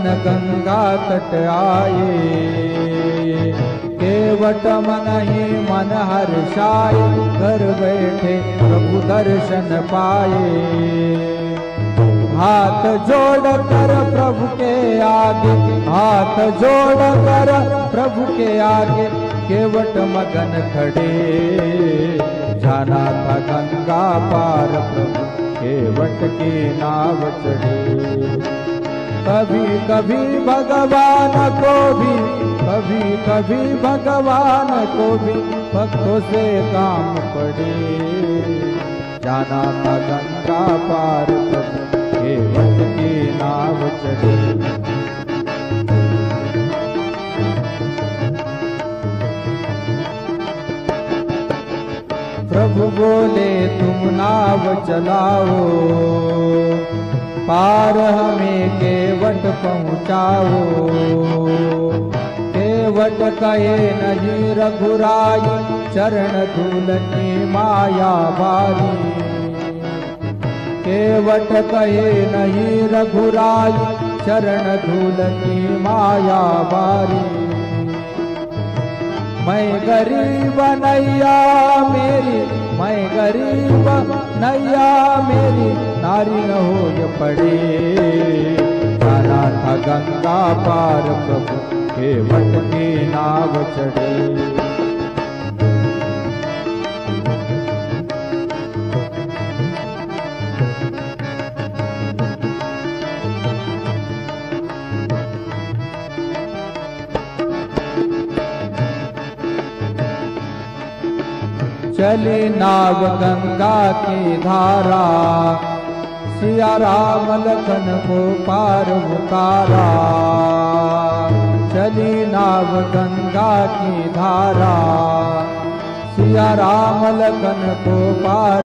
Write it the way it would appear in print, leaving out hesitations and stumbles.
लखन गंगा तट आए, केवट मन ही मन हर्षाए, घर बैठे प्रभु दर्शन पाए। हाथ जोड़ कर प्रभु के आगे, हाथ जोड़ कर प्रभु के आगे, केवट मगन खड़े, जाना था गंगा पार प्रभु केवट की नाव चढ़े। कभी कभी भगवान को भी, कभी कभी भगवान को भी भक्तों से काम पड़े, जाना था गंगा पार प्रभु केवट की नाव चढ़े। प्रभु बोले तुम नाव चलाओ, पार हमें केवट पहुँचाओ। केवट कहे नहीं रघुराई, चरण धूल की माया बारी। केवट कहे नहीं रघुराई, चरण धूल की माया बारी। मैं गरीब नैया मेरी, मैं गरीब नैया मेरी, नारी न हो पड़े, जाना था गंगा पार प्रभु केवट की नाव चढ़े। चली नाव गंगा की धारा, सिया राम लखन को पार उतारा। चली नाव गंगा की धारा, सिया राम लखन को पार